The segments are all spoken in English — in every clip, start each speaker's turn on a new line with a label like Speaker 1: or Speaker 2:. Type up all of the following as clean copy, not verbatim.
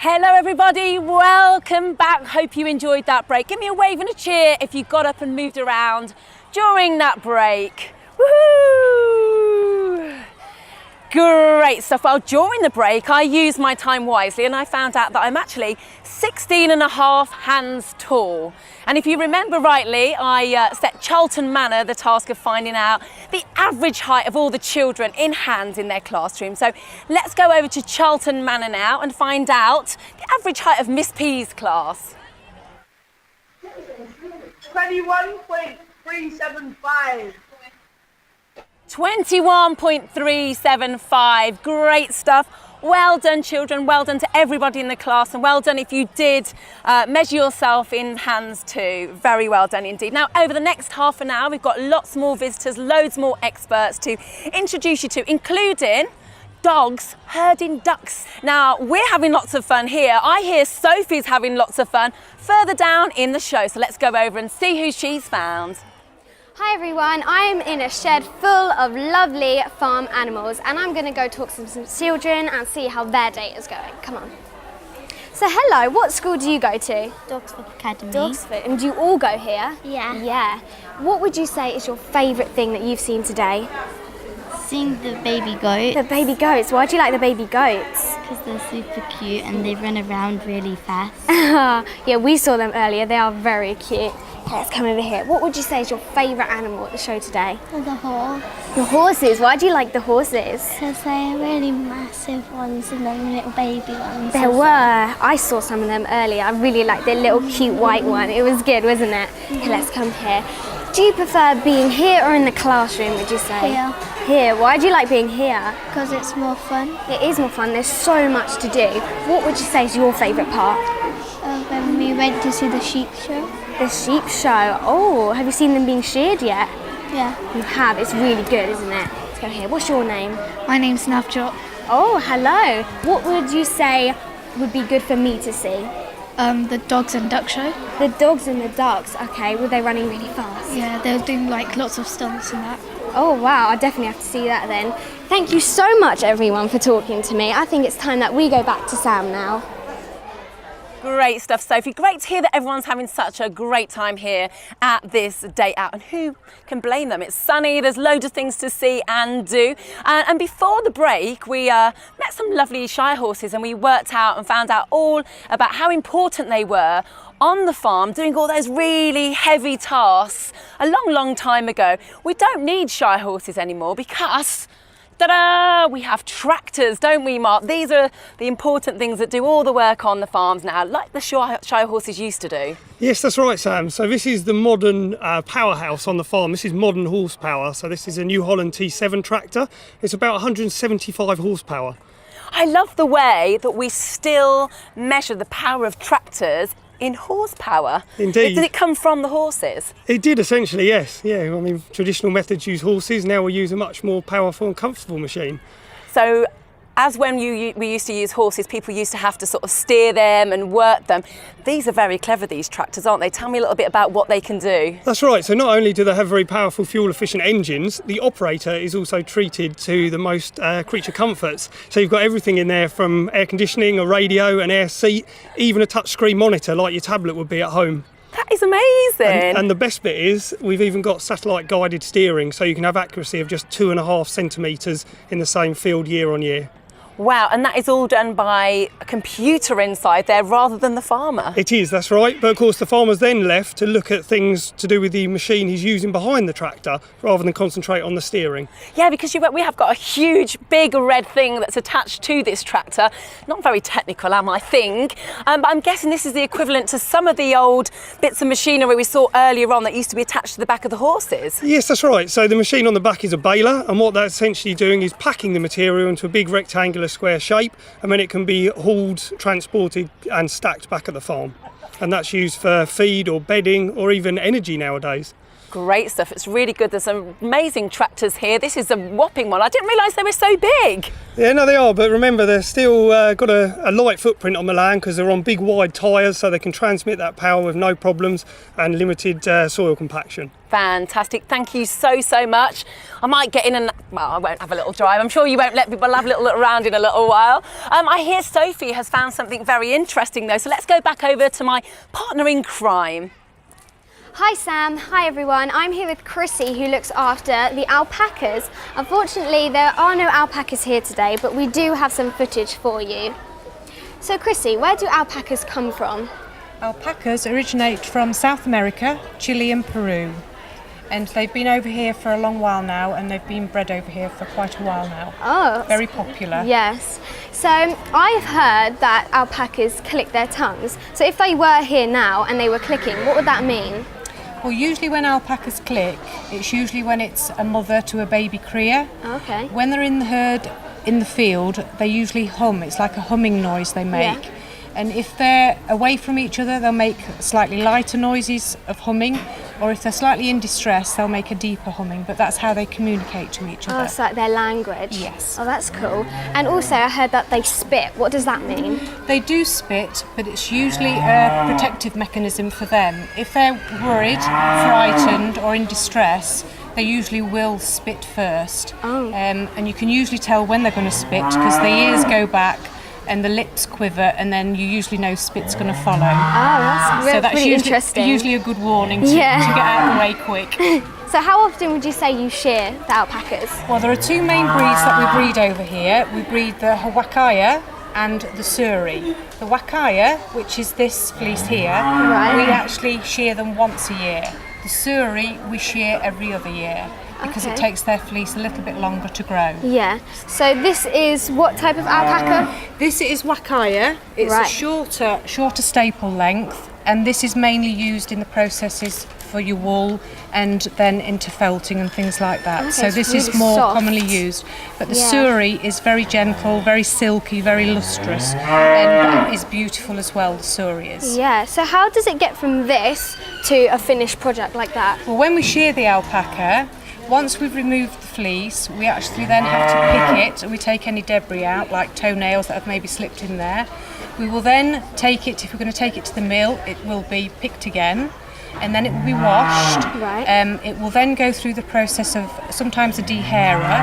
Speaker 1: Hello everybody, welcome back. Hope you enjoyed that break. Give me a wave and a cheer if you got up and moved around during that break. Woohoo! Great stuff. Well, during the break, I used my time wisely and I found out that I'm actually 16 and a half hands tall. And if you remember rightly, I set Charlton Manor the task of finding out the average height of all the children in hands in their classroom. So let's go over to Charlton Manor now and find out the average height of Miss P's class.
Speaker 2: 21.375.
Speaker 1: 21.375. Great stuff. Well done, children. Well done to everybody in the class, and well done if you did measure yourself in hands too. Very well done indeed. Now, over the next half an hour, we've got lots more visitors, loads more experts to introduce you to, including dogs herding ducks. Now, we're having lots of fun here. I hear Sophie's having lots of fun further down in the show. So let's go over and see who she's found.
Speaker 3: Hi everyone, I'm in a shed full of lovely farm animals and I'm going to go talk to some children and see how their day is going. Come on. So hello, what school do you go to?
Speaker 4: Dogsford Academy.
Speaker 3: Dogsford. And do you all go here?
Speaker 4: Yeah.
Speaker 3: Yeah. What would you say is your favourite thing that you've seen today?
Speaker 4: Seeing the baby goat.
Speaker 3: The baby goats. Why do you like the baby goats?
Speaker 4: Because they're super cute and they run around really fast.
Speaker 3: Yeah, we saw them earlier. They are very cute. Okay, let's come over here. What would you say is your favourite animal at the show today?
Speaker 4: The horse.
Speaker 3: The horses. Why do you like the horses?
Speaker 4: Because they're really massive ones and then little baby ones.
Speaker 3: There were. I saw some of them earlier. I really liked their little cute white one. It was good, wasn't it? Okay, let's come here. Do you prefer being here or in the classroom, would you say?
Speaker 4: Here.
Speaker 3: Here. Why do you like being here?
Speaker 4: Because it's more fun.
Speaker 3: It is more fun. There's so much to do. What would you say is your favourite part?
Speaker 4: When we went to see the sheep show.
Speaker 3: The sheep show. Oh, have you seen them being sheared yet?
Speaker 4: Yeah.
Speaker 3: You have. It's really good, isn't it? Let's go here. What's your name?
Speaker 4: My name's Navjot.
Speaker 3: Oh, hello. What would you say would be good for me to see?
Speaker 4: The dogs and duck show.
Speaker 3: The dogs and the ducks. Okay, were they running really fast?
Speaker 4: Yeah, they were doing like lots of stunts and that.
Speaker 3: Oh wow, I definitely have to see that then. Thank you so much everyone for talking to me. I think it's time that we go back to Sam now.
Speaker 1: Great stuff, Sophie. Great to hear that everyone's having such a great time here at this day out. And who can blame them? It's sunny, there's loads of things to see and do. And before the break, we met some lovely Shire horses and we worked out and found out all about how important they were on the farm, doing all those really heavy tasks a long, long time ago. We don't need Shire horses anymore because ta-da! We have tractors, don't we, Mark? These are the important things that do all the work on the farms now, like the Shire horses used to do.
Speaker 5: Yes, that's right, Sam. So this is the modern powerhouse on the farm. This is modern horsepower. So this is a New Holland T7 tractor. It's about 175 horsepower.
Speaker 1: I love the way that we still measure the power of tractors in horsepower.
Speaker 5: Indeed.
Speaker 1: Did it come from the horses?
Speaker 5: It did essentially, yes. Yeah, I mean, traditional methods use horses. Now we use a much more powerful and comfortable machine.
Speaker 1: So, as when we used to use horses, people used to have to sort of steer them and work them. These are very clever, these tractors, aren't they? Tell me a little bit about what they can do.
Speaker 5: That's right. So not only do they have very powerful fuel-efficient engines, the operator is also treated to the most creature comforts. So you've got everything in there from air conditioning, a radio, an air seat, even a touchscreen monitor like your tablet would be at home.
Speaker 1: That is amazing.
Speaker 5: And the best bit is we've even got satellite guided steering, so you can have accuracy of just 2.5 centimetres in the same field year on year.
Speaker 1: Wow, and that is all done by a computer inside there rather than the farmer.
Speaker 5: It is, that's right. But of course the farmer's then left to look at things to do with the machine he's using behind the tractor rather than concentrate on the steering.
Speaker 1: Yeah, because we have got a huge, big red thing that's attached to this tractor. Not very technical, I think. But I'm guessing this is the equivalent to some of the old bits of machinery we saw earlier on that used to be attached to the back of the horses.
Speaker 5: Yes, that's right. So the machine on the back is a baler, and what that's essentially doing is packing the material into a big rectangular square shape, and then it can be hauled, transported and stacked back at the farm. And that's used for feed or bedding or even energy nowadays.
Speaker 1: Great stuff. It's really good. There's some amazing tractors here. This is a whopping one. I didn't realise they were so big.
Speaker 5: Yeah, no, they are, but remember they're still got a light footprint on the land because they're on big wide tyres, so they can transmit that power with no problems and limited soil compaction.
Speaker 1: Fantastic. Thank you so much. I might get in and, well, I won't have a little drive. I'm sure you won't let people have a little look around in a little while. I hear Sophie has found something very interesting though, so let's go back over to my partner in crime.
Speaker 3: Hi Sam, hi everyone. I'm here with Chrissy who looks after the alpacas. Unfortunately, there are no alpacas here today, but we do have some footage for you. So Chrissy, where do alpacas come from?
Speaker 2: Alpacas originate from South America, Chile and Peru. And they've been over here for a long while now, and they've been bred over here for quite a while now.
Speaker 3: Oh.
Speaker 2: Very popular.
Speaker 3: Yes. So I've heard that alpacas click their tongues. So if they were here now and they were clicking, what would that mean?
Speaker 2: Well, usually when alpacas click, it's usually when it's a mother to a baby cria.
Speaker 3: Okay.
Speaker 2: When they're in the herd in the field, they usually hum. It's like a humming noise they make.
Speaker 3: Yeah.
Speaker 2: And if they're away from each other, they'll make slightly lighter noises of humming, or if they're slightly in distress, they'll make a deeper humming, but that's how they communicate to each other.
Speaker 3: Oh, it's like their language.
Speaker 2: Yes.
Speaker 3: Oh, that's cool. And also I heard that they spit. What does that mean?
Speaker 2: They do spit, but it's usually a protective mechanism for them. If they're worried, frightened, or in distress, they usually will spit first.
Speaker 3: Oh.
Speaker 2: And you can usually tell when they're going to spit because the ears go back and the lips quiver, and then you usually know spit's going to follow.
Speaker 3: Oh, that's
Speaker 2: So that's
Speaker 3: really
Speaker 2: usually,
Speaker 3: interesting.
Speaker 2: usually a good warning to
Speaker 3: Yeah.
Speaker 2: get out of the way quick.
Speaker 3: So how often would you say you shear the alpacas?
Speaker 2: Well, there are two main breeds that we breed over here. We breed the Wakaya and the Suri. The Wakaya, which is this fleece here,
Speaker 3: Right.
Speaker 2: we actually shear them once a year. The Suri we shear every other year because it
Speaker 3: Okay.
Speaker 2: takes their fleece a little bit longer to grow.
Speaker 3: Yeah. So this is what type of alpaca?
Speaker 2: This is Wakaya. It's
Speaker 3: Right.
Speaker 2: a shorter staple length, and this is mainly used in the processes for your wool and then into felting and things like that.
Speaker 3: Okay,
Speaker 2: So
Speaker 3: it's
Speaker 2: this is
Speaker 3: really
Speaker 2: more
Speaker 3: soft.
Speaker 2: commonly used. But the
Speaker 3: Yeah.
Speaker 2: Suri is very gentle, very silky, very lustrous, and is beautiful as well, the Suri is.
Speaker 3: Yeah. So how does it get from this to a finished product like that?
Speaker 2: Well, when we shear the alpaca, once we've removed the fleece, we actually then have to pick it, and we take any debris out, like toenails that have maybe slipped in there. We will then take it, if we're going to take it to the mill, it will be picked again, and then it will be washed.
Speaker 3: Right.
Speaker 2: It will then go through the process of sometimes a dehairer,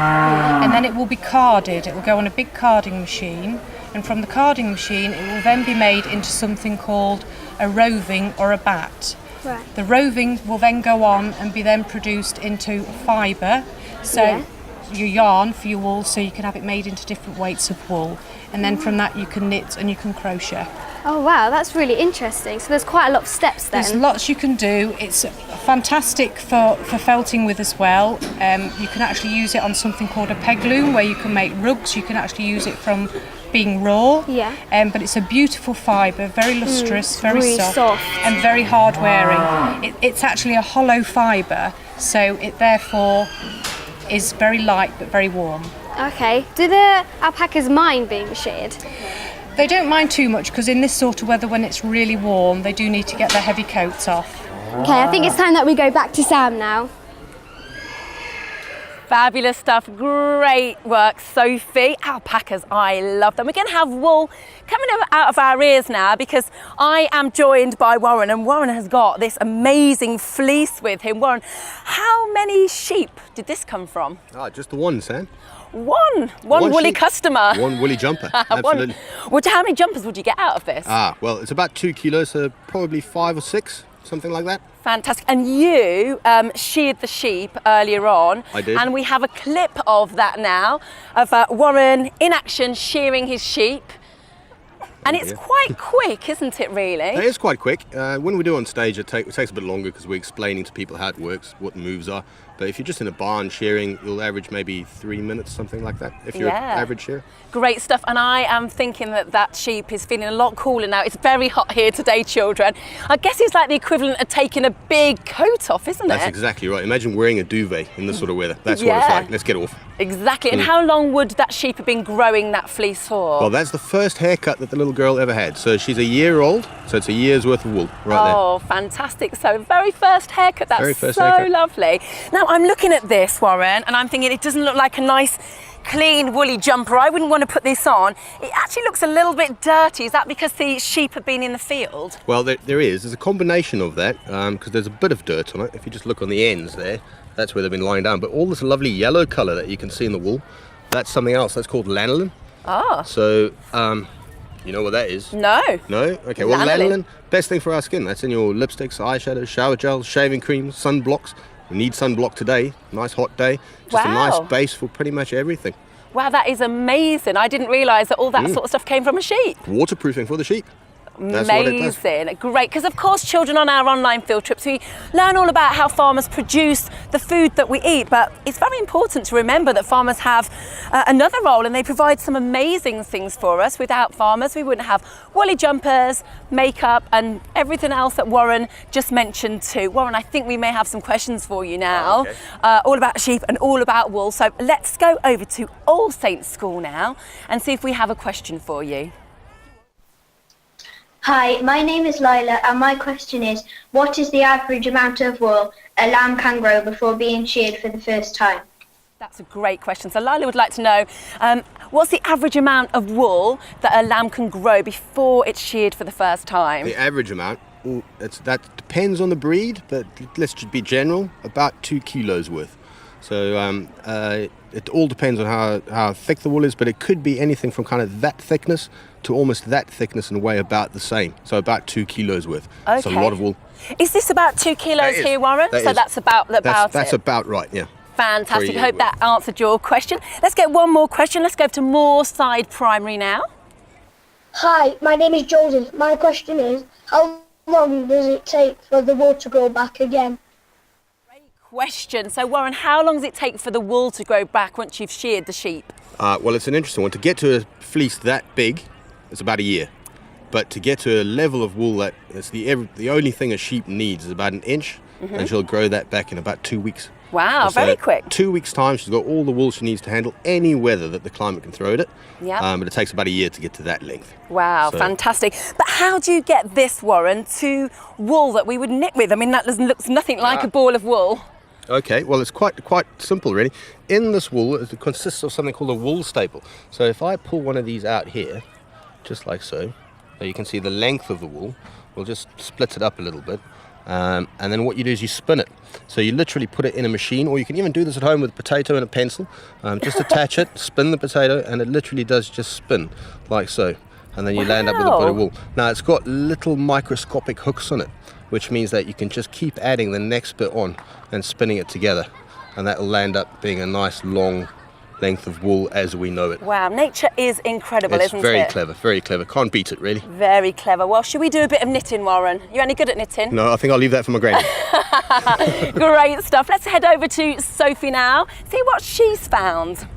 Speaker 2: and then it will be carded. It will go on a big carding machine, and from the carding machine, it will then be made into something called a roving or a bat.
Speaker 3: Right.
Speaker 2: The roving will then go on and be then produced into fibre, so
Speaker 3: Yeah.
Speaker 2: your yarn for your wool, so you can have it made into different weights of wool, and then from that you can knit and you can crochet.
Speaker 3: Oh wow, that's really interesting. So there's quite a lot of steps then.
Speaker 2: There's lots you can do. It's fantastic for felting with as well. You can actually use it on something called a peg loom, where you can make rugs. You can actually use it from being raw.
Speaker 3: Yeah.
Speaker 2: But it's a beautiful fibre, very lustrous, very
Speaker 3: really soft.
Speaker 2: and very hard wearing. It's actually a hollow fibre, so it therefore is very light but very warm.
Speaker 3: Okay. Do the alpacas mind being sheared?
Speaker 2: They don't mind too much because in this sort of weather, when it's really warm, they do need to get their heavy coats off.
Speaker 3: Okay, I think it's time that we go back to Sam now.
Speaker 1: Fabulous stuff, great work, Sophie. Alpacas, I love them. We're going to have wool coming out of our ears now because I am joined by Warren, and Warren has got this amazing fleece with him. Warren, how many sheep did this come from?
Speaker 6: Just the one, Sam.
Speaker 1: One woolly
Speaker 6: sheep,
Speaker 1: customer.
Speaker 6: One woolly jumper, absolutely.
Speaker 1: How many jumpers would you get out of this?
Speaker 6: Well, it's about 2 kilos, so probably 5 or 6, something like that.
Speaker 1: Fantastic. And you sheared the sheep earlier on.
Speaker 6: I did.
Speaker 1: And we have a clip of that now, of Warren in action shearing his sheep. And it's quite quick, isn't it, really?
Speaker 6: It is quite quick. When we do on stage, it takes a bit longer because we're explaining to people how it works, what the moves are. But if you're just in a barn shearing, you'll average maybe 3 minutes, something like that, if you're an average shearer.
Speaker 1: Great stuff. And I am thinking that sheep is feeling a lot cooler now. It's very hot here today, children. I guess it's like the equivalent of taking a big coat off, isn't it?
Speaker 6: That's exactly right. Imagine wearing a duvet in this sort of weather. That's what it's like. Let's get off.
Speaker 1: Exactly. And how long would that sheep have been growing that fleece for?
Speaker 6: Well, that's the first haircut that the little little girl ever had. So she's a year old, so it's a year's worth of wool right
Speaker 1: Oh, fantastic. So very first haircut. That's
Speaker 6: Very first
Speaker 1: so
Speaker 6: haircut.
Speaker 1: lovely. Now, I'm looking at this, Warren, and I'm thinking it doesn't look like a nice, clean, woolly jumper. I wouldn't want to put this on. It actually looks a little bit dirty. Is that because the sheep have been in the field?
Speaker 6: there. Well, there's a combination of that, because there's a bit of dirt on it. If you just look on the ends there, that's where they've been lying down. But all this lovely yellow colour that you can see in the wool, that's something else. That's called lanolin.
Speaker 1: Oh.
Speaker 6: So, you know what that is?
Speaker 1: No.
Speaker 6: No? Okay, well,
Speaker 1: Lanolin.
Speaker 6: lanolin, best thing for our skin. That's in your lipsticks, eyeshadows, shower gels, shaving creams, sunblocks. We need sunblock today. Nice hot day. Just a nice
Speaker 1: Wow.
Speaker 6: base for pretty much everything.
Speaker 1: Wow, that is amazing. I didn't realise that all that sort of stuff came from a sheep.
Speaker 6: Waterproofing for the sheep. That's what it does.
Speaker 1: Amazing, great. Because of course, children on our online field trips, we learn all about how farmers produce the food that we eat. But it's very important to remember that farmers have another role, and they provide some amazing things for us. Without farmers, we wouldn't have woolly jumpers, makeup, and everything else that Warren just mentioned too. Warren, I think we may have some questions for you now,
Speaker 6: Okay.
Speaker 1: all about sheep and all about wool. So let's go over to All Saints School now and see if we have a question for you.
Speaker 7: Hi, my name is Lila, and my question is, what is the average amount of wool a lamb can grow before being sheared for the first time?
Speaker 1: That's a great question. So Lila would like to know, what's the average amount of wool that a lamb can grow before it's sheared for the first time?
Speaker 6: The average amount, that depends on the breed, but let's just be general, about 2 kilos worth. So it all depends on how thick the wool is, but it could be anything from kind of that thickness to almost that thickness and weigh about the same. So about 2 kilos worth. It's a
Speaker 1: Okay.
Speaker 6: lot of wool.
Speaker 1: Is this about 2 kilos
Speaker 6: That is.
Speaker 1: here, Warren?
Speaker 6: That
Speaker 1: So
Speaker 6: is.
Speaker 1: that's about
Speaker 6: That's
Speaker 1: it.
Speaker 6: about right, yeah.
Speaker 1: Fantastic.
Speaker 6: For
Speaker 1: I
Speaker 6: a
Speaker 1: hope
Speaker 6: year
Speaker 1: that answered your question. Let's get one more question. Let's go to Moorside Primary now.
Speaker 8: Hi, my name is Joseph. My question is, how long does it take for the wool to grow back again?
Speaker 1: Question. So Warren, how long does it take for the wool to grow back once you've sheared the sheep?
Speaker 6: Well, it's an interesting one. To get to a fleece that big, it's about a year. But to get to a level of wool that it's the only thing a sheep needs is about an inch, and she'll grow that back in about 2 weeks.
Speaker 1: Wow,
Speaker 6: So
Speaker 1: very quick.
Speaker 6: 2 weeks' time, she's got all the wool she needs to handle any weather that the climate can throw at it.
Speaker 1: Yeah.
Speaker 6: But it takes about a year to get to that length.
Speaker 1: Wow,
Speaker 6: So-
Speaker 1: fantastic. But how do you get this, Warren, to wool that we would knit with? I mean, that looks nothing like a ball of wool.
Speaker 6: Okay, well, it's quite simple, really. In this wool, it consists of something called a wool staple. So if I pull one of these out here, just like so you can see the length of the wool. We'll just split it up a little bit. And then what you do is you spin it. So you literally put it in a machine, or you can even do this at home with a potato and a pencil. Just attach it, spin the potato, and it literally does just spin, like so. And then you land up with a bit of wool. Now, it's got little microscopic hooks on it, which means that you can just keep adding the next bit on and spinning it together. And that will land up being a nice long length of wool as we know it.
Speaker 1: Wow, nature is incredible,
Speaker 6: It's
Speaker 1: isn't it?
Speaker 6: very clever, very clever. Can't beat it, really.
Speaker 1: Very clever. Well, should we do a bit of knitting, Warren? You any good at knitting?
Speaker 6: No, I think I'll leave that for my granny.
Speaker 1: Great stuff. Let's head over to Sophie now, see what she's found.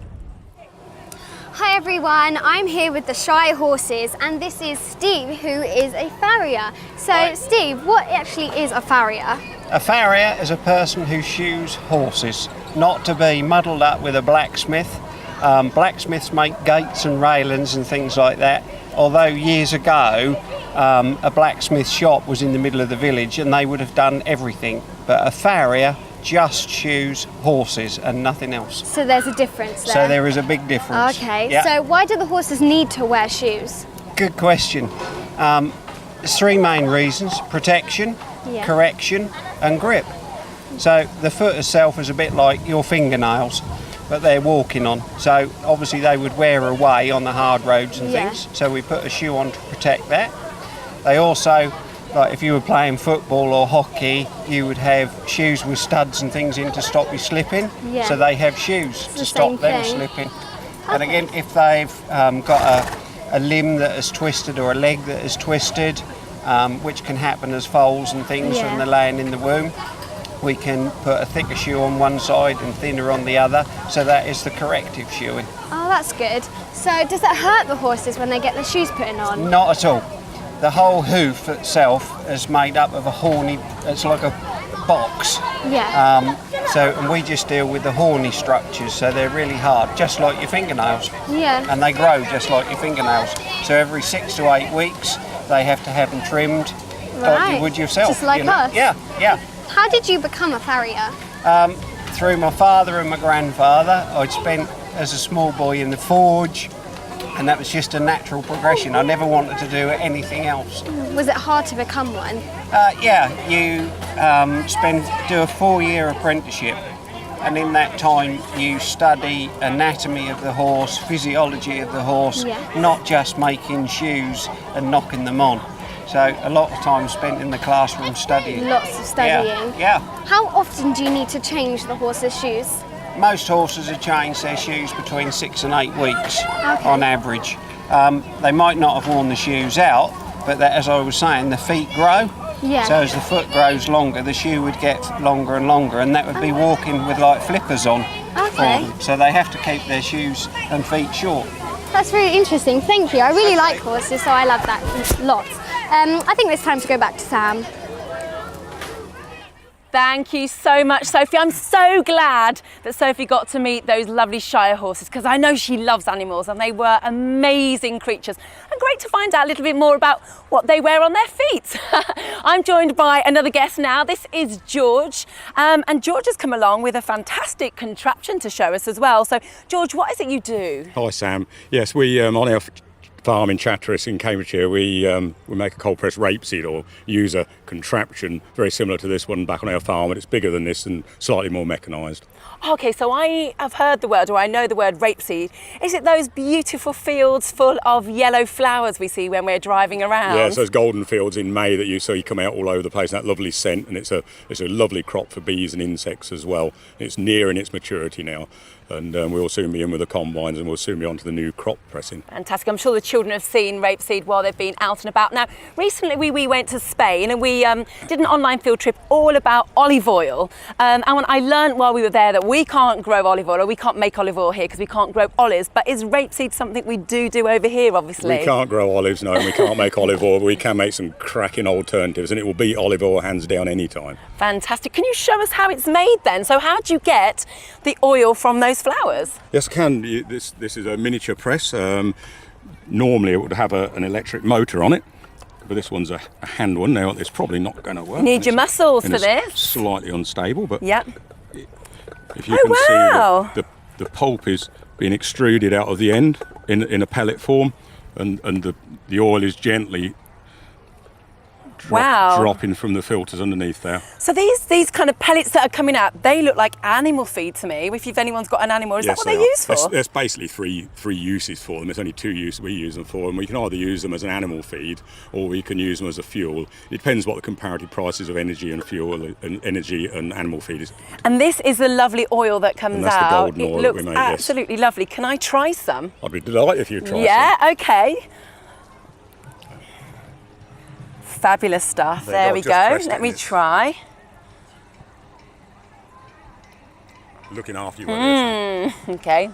Speaker 3: Hi everyone, I'm here with the Shy Horses, and this is Steve, who is a farrier. So Steve, what actually is a farrier?
Speaker 9: A farrier is a person who shoes horses, not to be muddled up with a blacksmith. Blacksmiths make gates and railings and things like that. Although years ago, a blacksmith shop was in the middle of the village and they would have done everything. But a farrier just shoes horses and nothing else.
Speaker 3: So there's a difference there.
Speaker 9: So there is a big difference.
Speaker 3: Okay,
Speaker 9: Yeah.
Speaker 3: so why do the horses need to wear shoes?
Speaker 9: Good question. There's three main reasons: protection,
Speaker 3: Yeah.
Speaker 9: correction and grip. So the foot itself is a bit like your fingernails, but they're walking on. So obviously they would wear away on the hard roads and
Speaker 3: Yeah.
Speaker 9: things. So we put a shoe on to protect that. They also, like if you were playing football or hockey, you would have shoes with studs and things in to stop you slipping.
Speaker 3: Yeah.
Speaker 9: So they have shoes
Speaker 3: the
Speaker 9: to stop
Speaker 3: same
Speaker 9: them
Speaker 3: thing.
Speaker 9: slipping. And again, if they've got a limb that is twisted or a leg that is twisted, which can happen as foals and things
Speaker 3: Yeah.
Speaker 9: when they're laying in the womb, we can put a thicker shoe on one side and thinner on the other, so that is the corrective shoeing.
Speaker 3: Oh, that's good. So does that hurt the horses when they get their shoes put on?
Speaker 9: Not at all. The whole hoof itself is made up of a horny, it's like a box.
Speaker 3: Yeah.
Speaker 9: And we just deal with the horny structures, so they're really hard, just like your fingernails.
Speaker 3: Yeah.
Speaker 9: And they grow just like your fingernails. So every 6 to 8 weeks, they have to have them trimmed, like you would yourself.
Speaker 3: Just like us.
Speaker 9: Yeah, yeah.
Speaker 3: How did you become a farrier?
Speaker 9: Through my father and my grandfather. I'd spent as a small boy in the forge, and that was just a natural progression. I never wanted to do anything else.
Speaker 3: Was it hard to become one?
Speaker 9: Yeah, you do a 4-year apprenticeship, and in that time you study anatomy of the horse, physiology of the horse, not just making shoes and knocking them on. So a lot of time spent in the classroom studying.
Speaker 3: Lots of studying.
Speaker 9: Yeah.
Speaker 3: How often do you need to change the horse's shoes?
Speaker 9: Most horses have changed their shoes between 6 and 8 weeks on average. They might not have worn the shoes out, but as I was saying, the feet grow.
Speaker 3: Yeah.
Speaker 9: So as the foot grows longer, the shoe would get longer and longer, and that would be walking with like flippers on for them. So they have to keep their shoes and feet short.
Speaker 3: That's really interesting. Thank you. I really like horses, so I love that lots. I think it's time to go back to Sam.
Speaker 1: Thank you so much, Sophie. I'm so glad that Sophie got to meet those lovely Shire horses, because I know she loves animals and they were amazing creatures. And great to find out a little bit more about what they wear on their feet. I'm joined by another guest now. This is George. And George has come along with a fantastic contraption to show us as well. So, George, what is it you do?
Speaker 10: Hi, Sam. Yes, we on our farm in Chatteris in Cambridgeshire, we make a cold press rapeseed oil, use a contraption very similar to this one back on our farm, but it's bigger than this and slightly more mechanised.
Speaker 1: Okay, so I have heard the word, or I know the word rapeseed. Is it those beautiful fields full of yellow flowers we see when we're driving around?
Speaker 10: Yeah, so those golden fields in May that you come out all over the place, that lovely scent, and it's a lovely crop for bees and insects as well. It's nearing its maturity now, and we'll soon be in with the combines, and we'll soon be on to the new crop pressing.
Speaker 1: Fantastic. I'm sure the children have seen rapeseed while they've been out and about. Now, recently we went to Spain and we did an online field trip all about olive oil. And I learned while we were there that we can't grow olive oil, or we can't make olive oil here because we can't grow olives. But is rapeseed something we do over here, obviously?
Speaker 10: We can't grow olives, no, and we can't make olive oil, but we can make some cracking alternatives, and it will beat olive oil hands down any time.
Speaker 1: Fantastic. Can you show us how it's made then? So how do you get the oil from those flowers?
Speaker 10: Yes, I can. This is a miniature press. Normally it would have an electric motor on it, but this one's a hand one. Now it's probably not going to work.
Speaker 1: You need your muscles for this.
Speaker 10: Slightly unstable, but
Speaker 1: yep.
Speaker 10: If you can see the pulp is being extruded out of the end in a pellet form, and the oil is gently dropping from the filters underneath there.
Speaker 1: So these kind of pellets that are coming out, they look like animal feed to me. If anyone's got an animal, is that what they're used for?
Speaker 10: There's basically three uses for them. There's only 2 uses we use them for, and we can either use them as an animal feed or we can use them as a fuel. It depends what the comparative prices of energy and fuel and energy and animal feed is.
Speaker 1: And this is the lovely oil that comes
Speaker 10: and that's
Speaker 1: out.
Speaker 10: The golden oil
Speaker 1: it looks
Speaker 10: that we make,
Speaker 1: absolutely lovely. Can I try some?
Speaker 10: I'd be delighted if you tried some.
Speaker 1: Yeah, okay. Fabulous stuff. There we go. Let me try.
Speaker 10: Looking after you.
Speaker 1: Okay.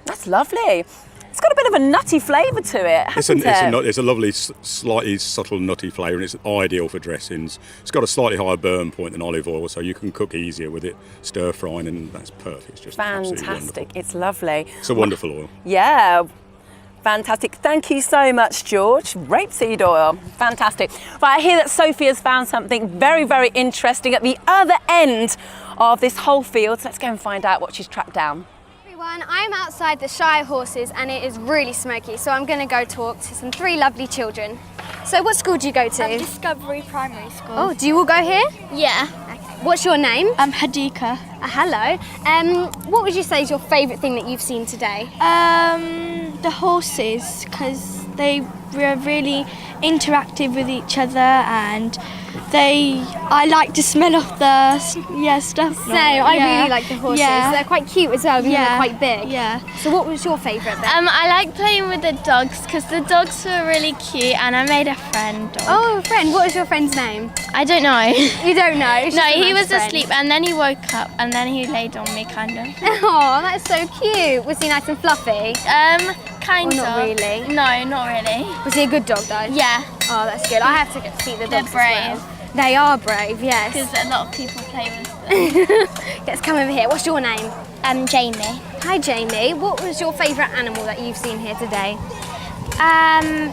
Speaker 1: That's lovely. It's got a bit of a nutty flavour to it, hasn't it?
Speaker 10: It's a lovely, slightly subtle nutty flavour, and it's ideal for dressings. It's got a slightly higher burn point than olive oil, so you can cook easier with it, stir frying, and that's perfect. It's just
Speaker 1: fantastic. It's lovely.
Speaker 10: It's a wonderful oil.
Speaker 1: Yeah. Fantastic. Thank you so much, George. Rapeseed oil. Fantastic. Right, I hear that Sophie has found something very, very interesting at the other end of this whole field. So let's go and find out what she's tracked down.
Speaker 3: Everyone, I'm outside the Shire horses and it is really smoky, so I'm going to go talk to some 3 lovely children. So what school do you go to?
Speaker 4: Discovery Primary School.
Speaker 3: Oh, do you all go here?
Speaker 4: Yeah.
Speaker 3: What's your name?
Speaker 4: I'm Hadika.
Speaker 3: Hello. What would you say is your favourite thing that you've seen today?
Speaker 4: The horses, because they were really interactive with each other, and I like to smell of the stuff.
Speaker 3: Same, I really like the horses.
Speaker 4: Yeah.
Speaker 3: They're quite cute as well, they're quite big.
Speaker 4: Yeah.
Speaker 3: So what was your favourite bit?
Speaker 11: I like playing with the dogs because the dogs were really cute, and I made a friend dog.
Speaker 3: Oh, a friend. What was your friend's name?
Speaker 11: I don't know.
Speaker 3: You don't know?
Speaker 11: No, he was asleep and then he woke up and then he laid on me, kind of.
Speaker 3: Oh, that's so cute. Was he nice and fluffy?
Speaker 11: Kind of.
Speaker 3: Not really?
Speaker 11: No, not really.
Speaker 3: Was he a good dog though?
Speaker 11: Yeah.
Speaker 3: Oh, that's good. I have to see the dogs
Speaker 11: They're brave.
Speaker 3: as well. They are brave, yes.
Speaker 11: Because a lot of people play with them.
Speaker 3: Let's come over here. What's your name?
Speaker 11: Jamie.
Speaker 3: Hi, Jamie. What was your favourite animal that you've seen here today?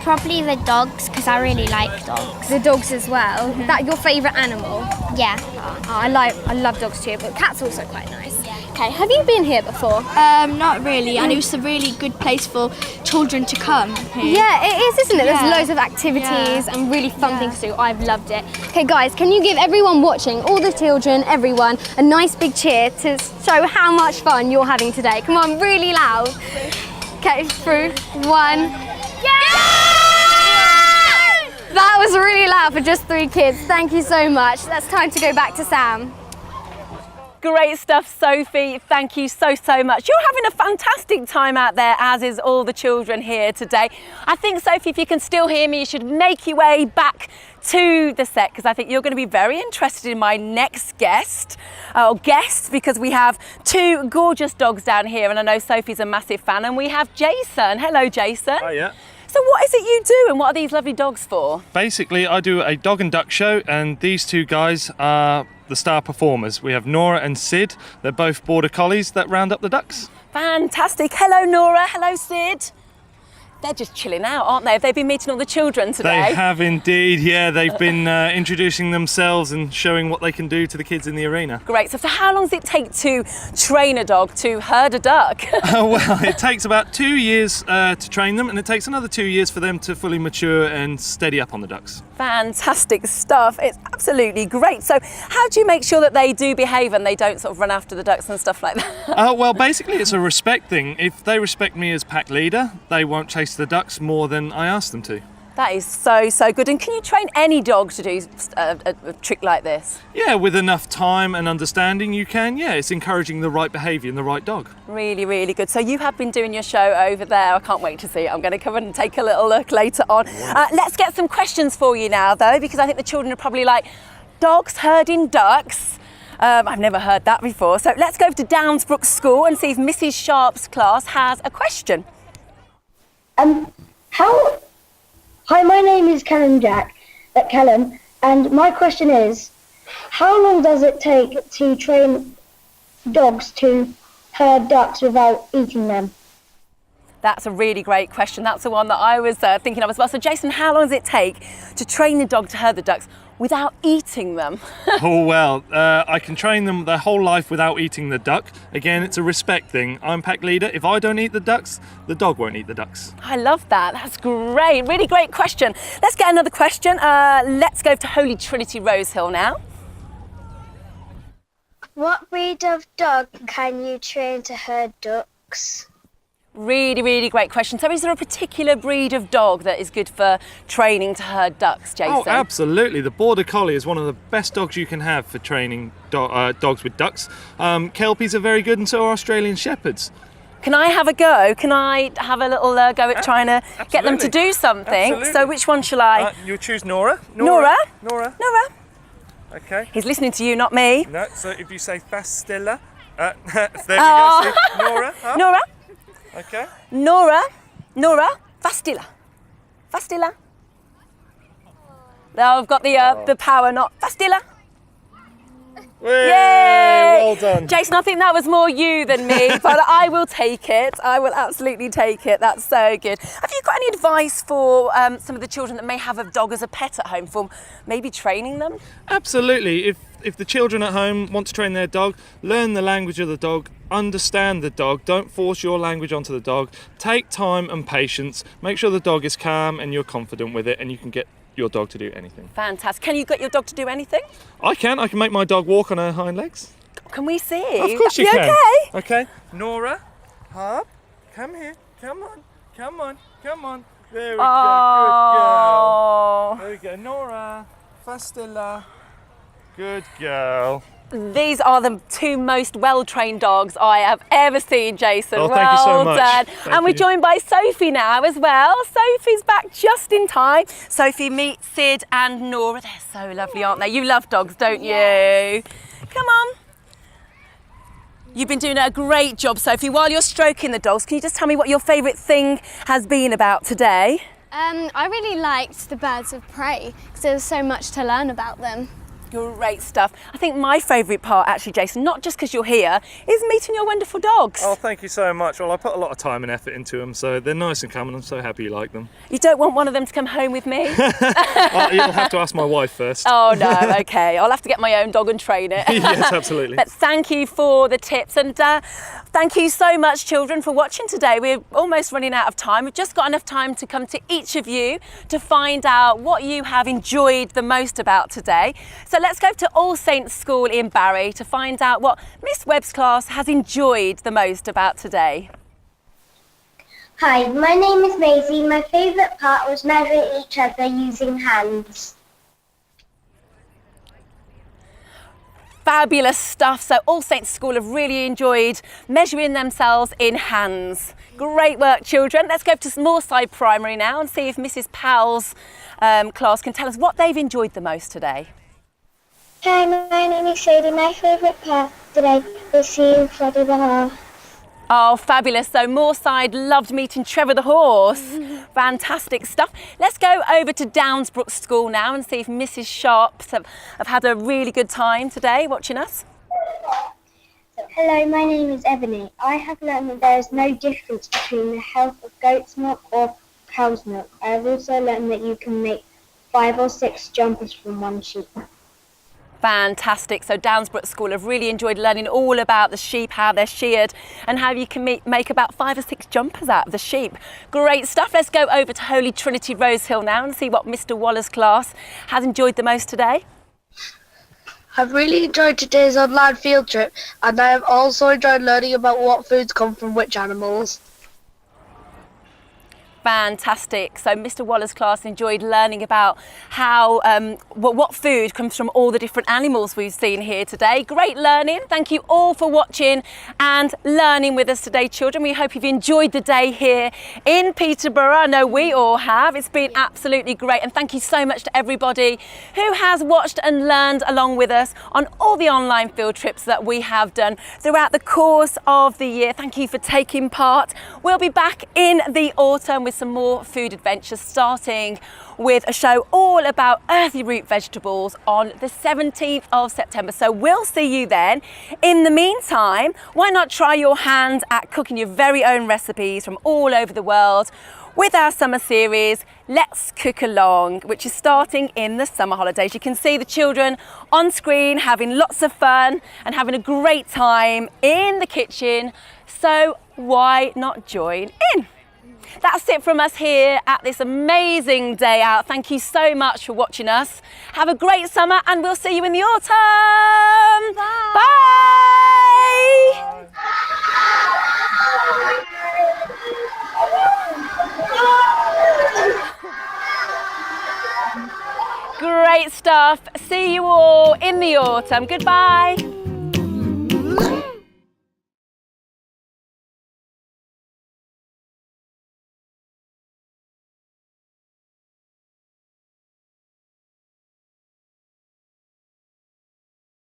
Speaker 11: Probably the dogs, because I really like dogs.
Speaker 3: The dogs as well. That your favourite animal?
Speaker 11: Yeah.
Speaker 3: I love dogs too, but cats also quite nice. Okay, have you been here before?
Speaker 4: Not really, and it was a really good place for children to come here.
Speaker 3: Yeah, it is, isn't it?
Speaker 4: Yeah.
Speaker 3: There's loads of activities and really fun things to do. I've loved it. Okay, guys, can you give everyone watching, all the children, everyone, a nice big cheer to show how much fun you're having today? Come on, really loud. Okay, through, 1. That was really loud for just 3 kids. Thank you so much. That's time to go back to Sam.
Speaker 1: Great stuff, Sophie. Thank you so much. You're having a fantastic time out there, as is all the children here today. I think, Sophie, if you can still hear me, you should make your way back to the set, because I think you're going to be very interested in my next guests, because we have 2 gorgeous dogs down here, and I know Sophie's a massive fan, and we have Jason. Hello, Jason.
Speaker 12: Oh, yeah.
Speaker 1: So what is it you do, and what are these lovely dogs for?
Speaker 12: Basically, I do a dog and duck show, and these 2 guys are the star performers. We have Nora and Sid. They're both border collies that round up the ducks.
Speaker 1: Fantastic. Hello, Nora. Hello, Sid. They're just chilling out, aren't they? Have they been meeting all the children today?
Speaker 12: They have indeed, yeah. They've been introducing themselves and showing what they can do to the kids in the arena.
Speaker 1: Great. So how long does it take to train a dog to herd a duck?
Speaker 12: Well, it takes about 2 years to train them, and it takes another 2 years for them to fully mature and steady up on the ducks.
Speaker 1: Fantastic stuff. It's absolutely great. So how do you make sure that they do behave and they don't sort of run after the ducks and stuff like that?
Speaker 12: Well, basically it's a respect thing. If they respect me as pack leader, they won't chase the ducks more than I ask them to.
Speaker 1: That is so good. And can you train any dog to do a trick like this?
Speaker 12: Yeah, with enough time and understanding you can. Yeah, it's encouraging the right behaviour in the right dog.
Speaker 1: Really, really good. So you have been doing your show over there. I can't wait to see it. I'm going to come and take a little look later on. Let's get some questions for you now, though, because I think the children are probably like, dogs herding ducks? I've never heard that before. So let's go over to Downsbrook School and see if Mrs. Sharp's class has a question.
Speaker 8: Hi, my name is Callum, and my question is, how long does it take to train dogs to herd ducks without eating them?
Speaker 1: That's a really great question. That's the one that I was thinking of as well. So Jason, how long does it take to train the dog to herd the ducks without eating them?
Speaker 12: Oh, well, I can train them their whole life without eating the duck. Again, it's a respect thing. I'm pack leader. If I don't eat the ducks, the dog won't eat the ducks.
Speaker 1: I love that. That's great. Really great question. Let's get another question. Let's go to Holy Trinity Rosehill now.
Speaker 8: What breed of dog can you train to herd ducks?
Speaker 1: Really, really great question. So is there a particular breed of dog that is good for training to herd ducks, Jason?
Speaker 12: Oh, absolutely. The Border Collie is one of the best dogs you can have for training dogs with ducks. Kelpies are very good, and so are Australian Shepherds.
Speaker 1: Can I have a go? Can I have a little go at trying to get them to do something?
Speaker 12: Absolutely.
Speaker 1: So which one shall I?
Speaker 12: You'll choose Nora.
Speaker 1: Nora?
Speaker 12: Nora.
Speaker 1: Nora.
Speaker 12: Okay.
Speaker 1: He's listening to you, not me.
Speaker 12: No, so if you say Fastilla, there we go. See? Nora. Huh?
Speaker 1: Nora.
Speaker 12: Okay.
Speaker 1: Nora. Fastilla. Fastilla. Now I've got the power, not Fastilla.
Speaker 12: Yay! Well done.
Speaker 1: Jason, I think that was more you than me, but I will take it. I will absolutely take it. That's so good. Have you got any advice for some of the children that may have a dog as a pet at home for maybe training them?
Speaker 12: Absolutely. If the children at home want to train their dog, learn the language of the dog, understand the dog, don't force your language onto the dog. Take time and patience. Make sure the dog is calm and you're confident with it, and you can get your dog to do anything.
Speaker 1: Fantastic. Can you get your dog to do anything?
Speaker 12: I can make my dog walk on her hind legs.
Speaker 1: Can we see?
Speaker 12: Of course you can.
Speaker 1: Okay?
Speaker 12: Okay. Nora, Harp, come here. Come on. There we go. Good girl. There we go. Nora, Fastilla. Good girl.
Speaker 1: These are the 2 most well-trained dogs I have ever seen, Jason.
Speaker 12: Oh, thank you so much.
Speaker 1: Done.
Speaker 12: Thank
Speaker 1: and we're
Speaker 12: you.
Speaker 1: joined by Sophie now as well. Sophie's back just in time. Sophie, meet Sid and Nora. They're so lovely, aren't they? You love dogs, don't you? Come on. You've been doing a great job, Sophie. While you're stroking the dogs, can you just tell me what your favourite thing has been about today?
Speaker 3: I really liked the birds of prey because there was so much to learn about them.
Speaker 1: Great stuff. I think my favourite part actually, Jason, not just because you're here, is meeting your wonderful dogs.
Speaker 12: Oh, thank you so much. Well, I put a lot of time and effort into them, so they're nice and calm, and I'm so happy you like them.
Speaker 1: You don't want one of them to come home with me?
Speaker 12: You'll have to ask my wife first.
Speaker 1: Oh no, okay. I'll have to get my own dog and train it.
Speaker 12: Yes, absolutely.
Speaker 1: But thank you for the tips, and thank you so much, children, for watching today. We're almost running out of time. We've just got enough time to come to each of you to find out what you have enjoyed the most about today. So let's go to All Saints School in Barry to find out what Miss Webb's class has enjoyed the most about today.
Speaker 7: Hi, my name is Maisie. My favourite part was measuring each other using hands.
Speaker 1: Fabulous stuff. So All Saints School have really enjoyed measuring themselves in hands. Great work, children. Let's go to Moorside Primary now and see if Mrs. Powell's class can tell us what they've enjoyed the most today.
Speaker 8: Hi, my name is Sadie. My favourite part today was seeing Freddie the horse.
Speaker 1: Oh, fabulous. So Moorside loved meeting Trevor the horse. Fantastic stuff. Let's go over to Downsbrook School now and see if Mrs. Sharps have had a really good time today watching us.
Speaker 8: Hello, my name is Ebony. I have learned that there is no difference between the health of goat's milk or cow's milk. I have also learned that you can make 5 or 6 jumpers from one sheep.
Speaker 1: Fantastic. So Downsbrook School have really enjoyed learning all about the sheep, how they're sheared and how you can make about 5 or 6 jumpers out of the sheep. Great stuff. Let's go over to Holy Trinity Rosehill now and see what Mr. Waller's class has enjoyed the most today.
Speaker 13: I've really enjoyed today's online field trip, and I have also enjoyed learning about what foods come from which animals.
Speaker 1: Fantastic. So Mr. Waller's class enjoyed learning about how what food comes from all the different animals we've seen here today. Great learning. Thank you all for watching and learning with us today, children. We hope you've enjoyed the day here in Peterborough. I know we all have. It's been absolutely great, and thank you so much to everybody who has watched and learned along with us on all the online field trips that we have done throughout the course of the year. Thank you for taking part. We'll be back in the autumn with some more food adventures, starting with a show all about earthy root vegetables on the 17th of September. So we'll see you then. In the meantime, why not try your hand at cooking your very own recipes from all over the world with our summer series, Let's Cook Along, which is starting in the summer holidays. You can see the children on screen having lots of fun and having a great time in the kitchen. So why not join in? That's it from us here at this amazing day out. Thank you so much for watching us. Have a great summer, and we'll see you in the autumn. Bye. Bye. Great stuff. See you all in the autumn. Goodbye.